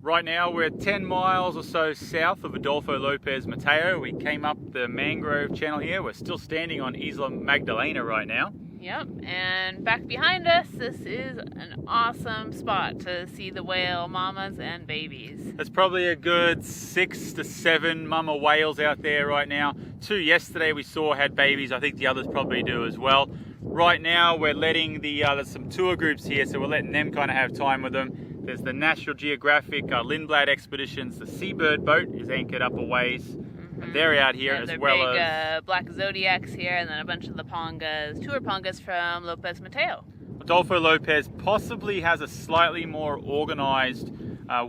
Right now we're 10 miles or so south of Adolfo Lopez Mateo. We came up the mangrove channel here. We're still standing on Isla Magdalena right now. Yep, and back behind us, this is an awesome spot to see the whale mamas and babies. There's probably a good 6 to 7 mama whales out there right now. 2 yesterday we saw had babies. I think the others probably do as well. Right now we're letting there's some tour groups here, so we're letting them kind of have time with them. There's the National Geographic Lindblad expeditions. The Seabird boat is anchored up a ways. And they're out here as well as black zodiacs here, and then a bunch of the pongas, tour pongas from Lopez Mateo. Adolfo Lopez possibly has a slightly more organized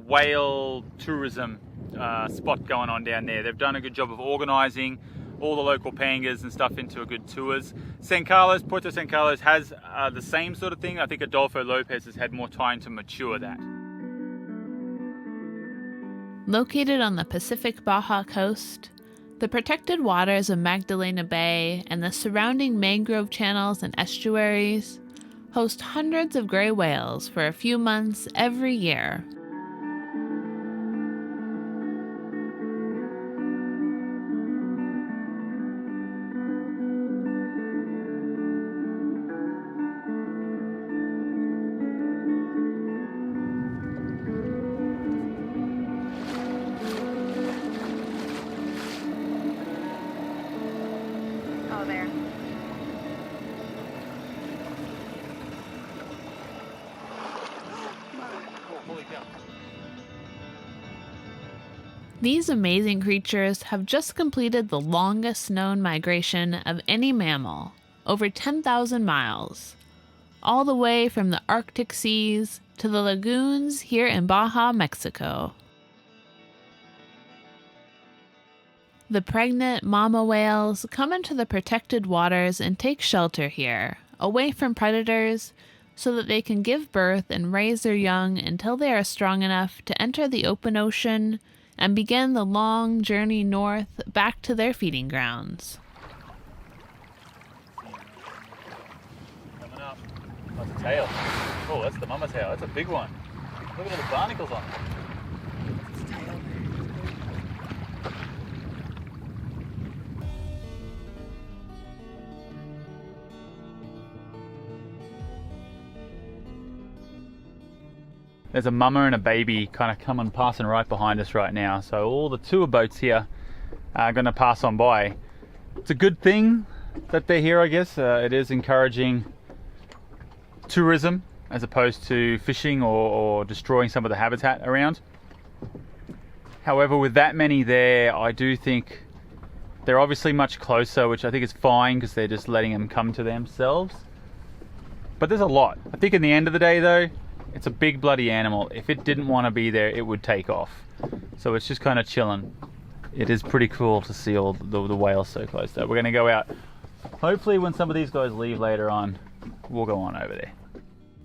whale tourism spot going on down there. They've done a good job of organizing all the local pangas and stuff into a good tours. Puerto San Carlos has the same sort of thing. I think Adolfo Lopez has had more time to mature that. Located on the Pacific Baja coast, the protected waters of Magdalena Bay and the surrounding mangrove channels and estuaries host hundreds of gray whales for a few months every year. These amazing creatures have just completed the longest known migration of any mammal, over 10,000 miles, all the way from the Arctic seas to the lagoons here in Baja, Mexico. The pregnant mama whales come into the protected waters and take shelter here, away from predators, so that they can give birth and raise their young until they are strong enough to enter the open ocean and begin the long journey north back to their feeding grounds. Coming up. That's a tail. Oh, that's the mama tail. That's a big one. Look at all the barnacles on it. It's a tail. There's a mama and a baby kind of passing right behind us right now. So all the tour boats here are going to pass on by. It's a good thing that they're here, I guess. It is encouraging tourism as opposed to fishing or destroying some of the habitat around. However, with that many there, I do think they're obviously much closer, which I think is fine because they're just letting them come to themselves. But there's a lot. I think in the end of the day though, it's a big bloody animal. If it didn't want to be there, it would take off. So it's just kind of chilling. It is pretty cool to see all the whales so close though. We're going to go out. Hopefully when some of these guys leave later on, we'll go on over there.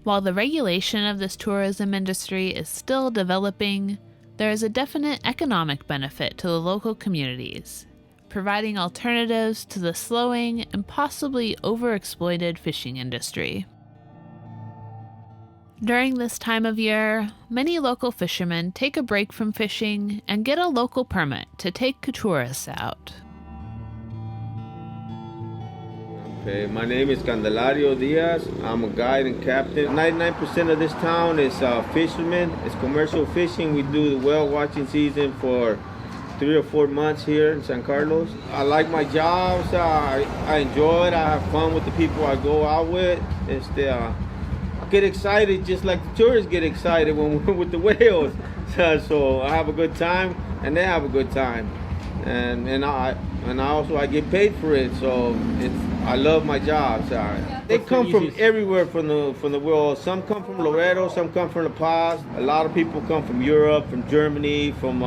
While the regulation of this tourism industry is still developing, there is a definite economic benefit to the local communities, providing alternatives to the slowing and possibly overexploited fishing industry. During this time of year, many local fishermen take a break from fishing and get a local permit to take tourists out. Okay, my name is Candelario Diaz. I'm a guide and captain. 99% of this town is fishermen. It's commercial fishing. We do the whale watching season for 3 or 4 months here in San Carlos. I like my jobs. I enjoy it. I have fun with the people I go out with. Get excited just like the tourists get excited when we're with the whales. So I have a good time and they have a good time, and I get paid for it. So I love my job. They come from everywhere from the world. Some come from Laredo, some come from La Paz. A lot of people come from Europe, from Germany, from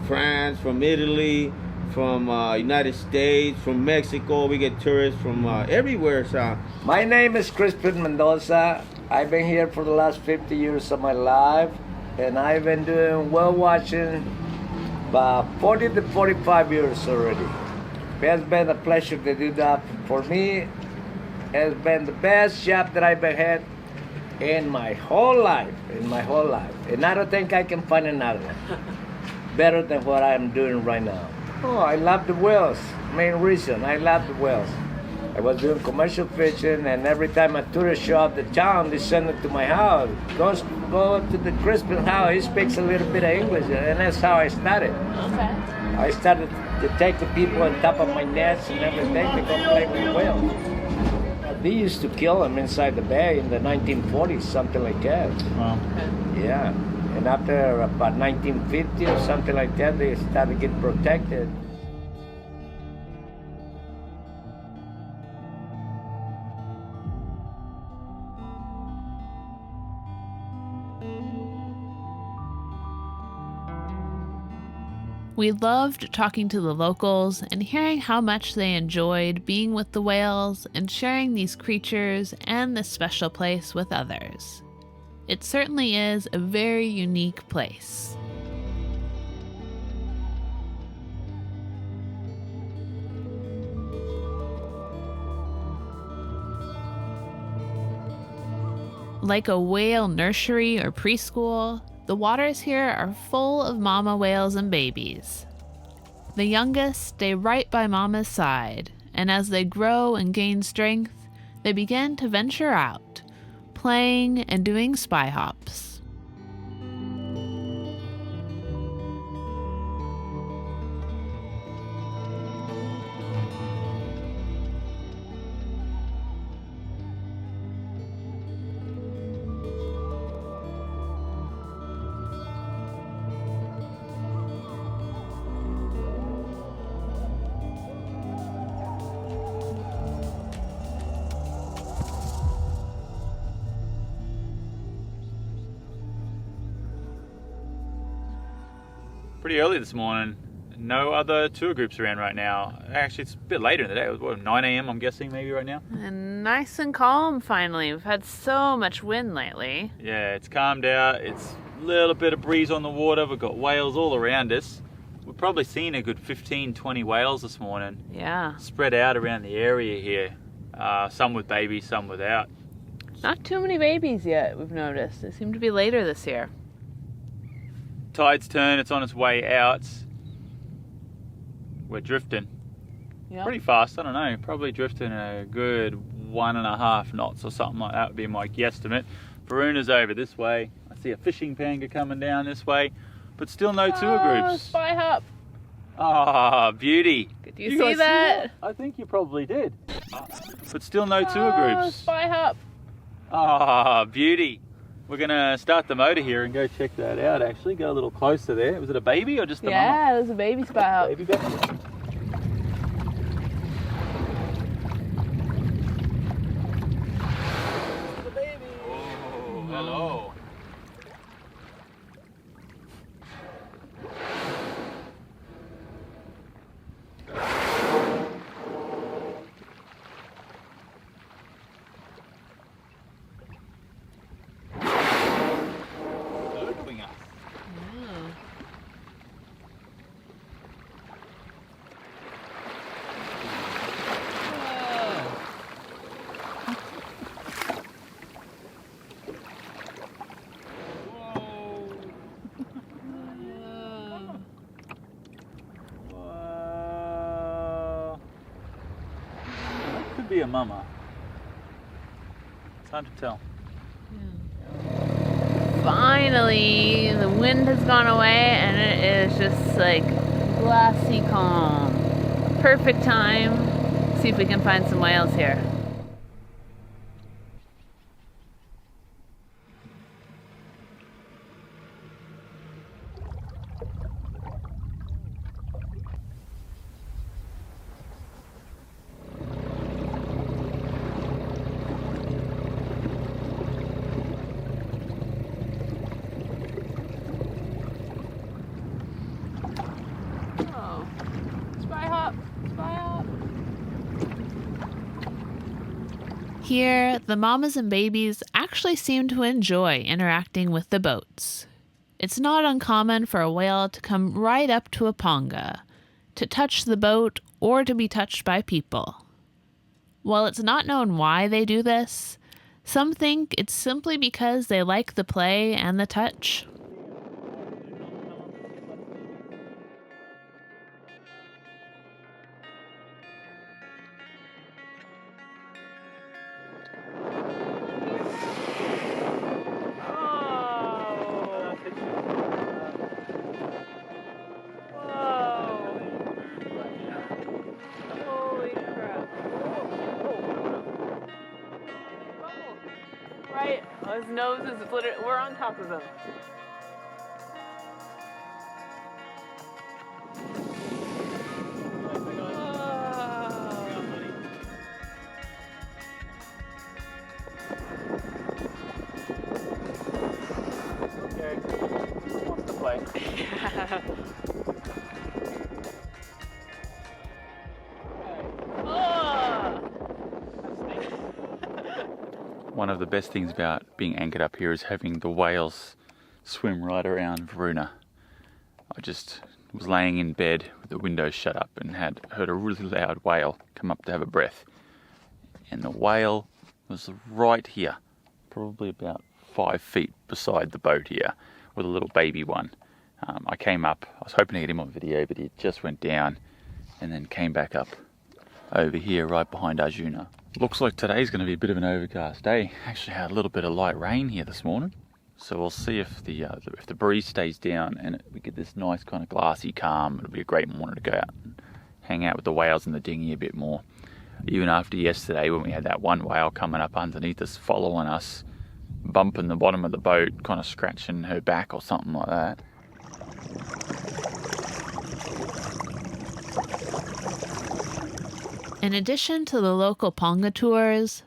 France, from Italy, from United States, from Mexico. We get tourists from everywhere. My name is Crispin Mendoza. I've been here for the last 50 years of my life, and I've been doing whale watching about 40 to 45 years already. It has been a pleasure to do that for me. It has been the best job that I've had in my whole life, And I don't think I can find another one better than what I'm doing right now. Oh, I love the whales. Main reason, I love the whales. I was doing commercial fishing, and every time a tourist show up the town, they send it to my house. Go to the Crispin house. He speaks a little bit of English, and that's how I started. Okay. I started to take the people on top of my nets and everything to go play with whales. They used to kill them inside the bay in the 1940s, something like that. Wow. Yeah. And after about 1950 or something like that, they started getting protected. We loved talking to the locals and hearing how much they enjoyed being with the whales and sharing these creatures and this special place with others. It certainly is a very unique place. Like a whale nursery or preschool, the waters here are full of mama whales and babies. The youngest stay right by mama's side, and as they grow and gain strength, they begin to venture out, playing and doing spy hops. Pretty early this morning. No other tour groups around right now. Actually, it's a bit later in the day. It was, what, 9 a.m. I'm guessing maybe right now? And nice and calm finally. We've had so much wind lately. Yeah, it's calmed out. It's a little bit of breeze on the water. We've got whales all around us. We've probably seen a good 15, 20 whales this morning. Yeah. Spread out around the area here. Some with babies, some without. Not too many babies yet, we've noticed. They seem to be later this year. Tide's turn. It's on its way out. We're drifting. Yep. Pretty fast. I don't know. Probably drifting a good 1.5 knots or something like that would be my guesstimate. Varuna's over this way. I see a fishing panga coming down this way. But still no tour groups. Spy hop. Ah, beauty. Did you see that? I think you probably did. But still no tour groups. Spy hop. Ah, beauty. We're going to start the motor here and go check that out, actually. Go a little closer there. Was it a baby or just a mama? Yeah, it was a baby spy hop. Baby baby. The baby. Oh, hello. Be a mama. It's hard to tell. Finally, the wind has gone away and it is just like glassy calm. Perfect time. See if we can find some whales here. Here, the mamas and babies actually seem to enjoy interacting with the boats. It's not uncommon for a whale to come right up to a panga, to touch the boat or to be touched by people. While it's not known why they do this, some think it's simply because they like the play and the touch. His nose is literally, we're on top of him. Okay, wants to play. One of the best things about being anchored up here is having the whales swim right around Varuna. I just was laying in bed with the windows shut up and had heard a really loud whale come up to have a breath. And the whale was right here, probably about 5 feet beside the boat here, with a little baby one. I came up, I was hoping to get him on video, but he just went down and then came back up over here right behind Arjuna. Looks like today's going to be a bit of an overcast day. Actually had a little bit of light rain here this morning. So we'll see if the breeze stays down and we get this nice kind of glassy calm. It'll be a great morning to go out and hang out with the whales in the dinghy a bit more. Even after yesterday when we had that one whale coming up underneath us, following us, bumping the bottom of the boat, kind of scratching her back or something like that. In addition to the local Ponga tours,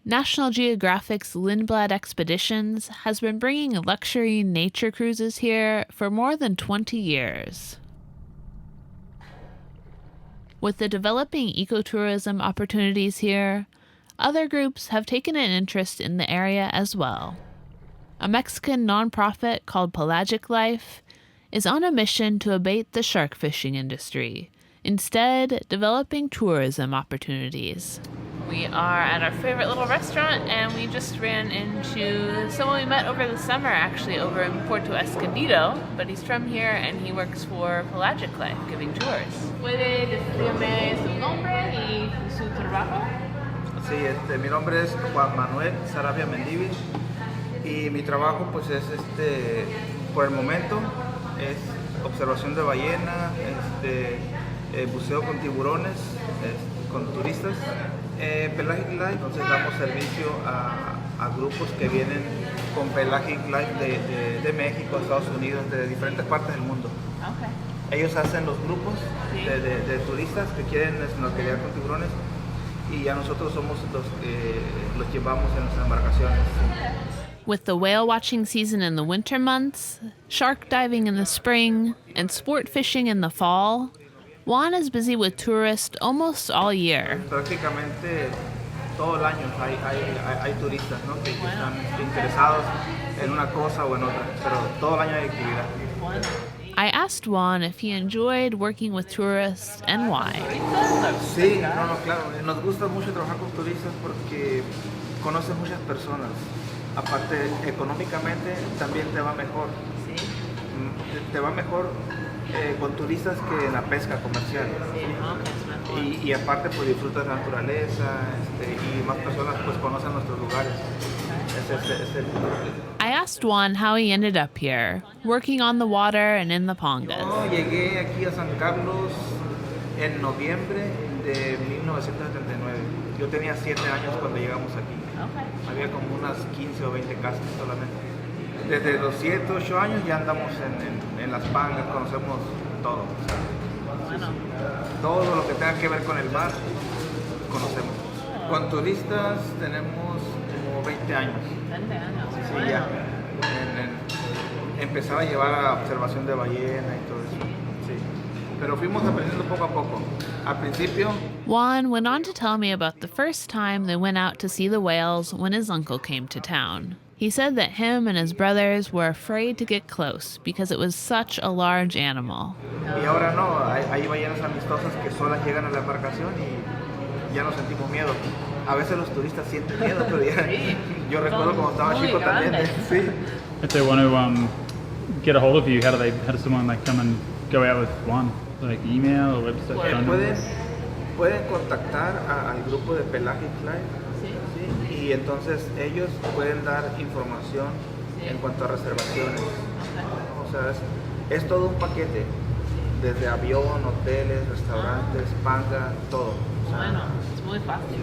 National Geographic's Lindblad Expeditions has been bringing luxury nature cruises here for more than 20 years. With the developing ecotourism opportunities here, other groups have taken an interest in the area as well. A Mexican nonprofit called Pelagic Life is on a mission to abate the shark fishing industry, instead developing tourism opportunities. We are at our favorite little restaurant, and we just ran into someone we met over the summer, actually, over in Puerto Escondido, but he's from here and he works for Pelagic Life, giving tours. ¿Puede decirme su nombre y su trabajo? Sí, mi nombre es Juan Manuel Sarabia Mendivil y mi trabajo pues es por el momento es observación de ballena, buceo con tiburones, con turistas. Pelagic Life, entonces damos servicio a grupos que vienen con Pelagic Life de México, Estados Unidos, de diferentes partes del mundo. Okay. Ellos hacen los grupos de turistas que quieren snorkelear con tiburones y ya nosotros somos los que los llevamos en nuestras embarcaciones. With the whale watching season in the winter months, shark diving in the spring, and sport fishing in the fall, Juan is busy with tourists almost all year. Prácticamente todo el año hay turistas, ¿no? que están interesados en una cosa o en otra, pero todo el año hay actividad. I asked Juan if he enjoyed working with tourists and why. Sí, claro. Nos gusta mucho trabajar con turistas porque conoces muchas personas. Aparte, económicamente también te va mejor. ¿Sí? Te va mejor con turistas que en la pesca comercial. Y aparte pues disfrutas la naturaleza y más personas pues conocen nuestros lugares. I asked Juan how he ended up here, working on the water and in the Pongas. Yo llegué aquí a San Carlos en noviembre de 1979. Yo tenía 7 años cuando llegamos aquí. Había como unas 15 o 20 casas solamente. Desde los 7, 8 años ya andamos en las Pangas, conocemos todo. Todo lo que tenga que ver con el mar, conocemos. Con turistas tenemos como 20 años. 20 años. Sí, ya. Empezaba a llevar a observación de ballena y todo eso. Sí. Pero fuimos aprendiendo poco a poco. Al principio... Juan went on to tell me about the first time they went out to see the whales when his uncle came to town. He said that him and his brothers were afraid to get close because it was such a large animal. Y ahora no, hay ballenas amistosas que solas llegan a la embarcación y ya no sentimos miedo. A veces los turistas sienten miedo, pero ya, yo recuerdo cuando estaba chico también. Sí. If they want to get a hold of you, how does someone come and go out with one? Like email or website? Pueden contactar al grupo de Pelagic Life. Y entonces ellos pueden dar información en cuanto a reservaciones. O sea, es todo un paquete, desde avión, hoteles, restaurantes, panga, todo. Bueno, es muy fácil.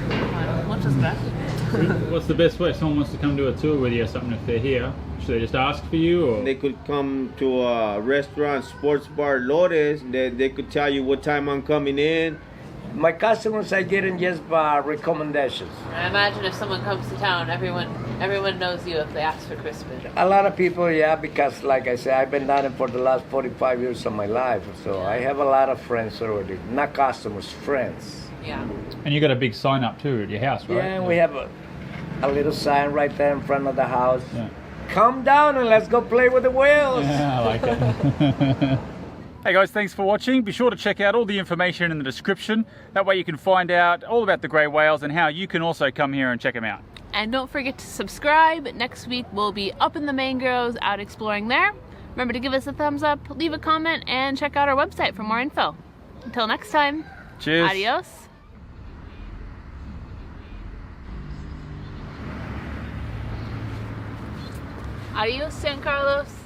Bueno, muchas gracias. What's the best way if someone wants to come do a tour with you or something if they're here? Should they just ask for you, or They could come to a restaurant, sports bar, Lourdes. They could tell you what time I'm coming in. My customers I get in just by recommendations. I imagine if someone comes to town, everyone knows you if they ask for Crispin. A lot of people, yeah, because like I said, I've been down it for the last 45 years of my life. So I have a lot of friends already. Not customers, friends. Yeah. and you got a big sign up too at your house, right? Yeah, and we have a little sign right there in front of the house. Yeah. Come down and let's go play with the whales. Yeah, I like it. Hey guys, thanks for watching. Be sure to check out all the information in the description. That way you can find out all about the grey whales and how you can also come here and check them out. And don't forget to subscribe. Next week we'll be up in the mangroves, out exploring there. Remember to give us a thumbs up, leave a comment, and check out our website for more info. Until next time. Cheers. Adios. Adios, San Carlos.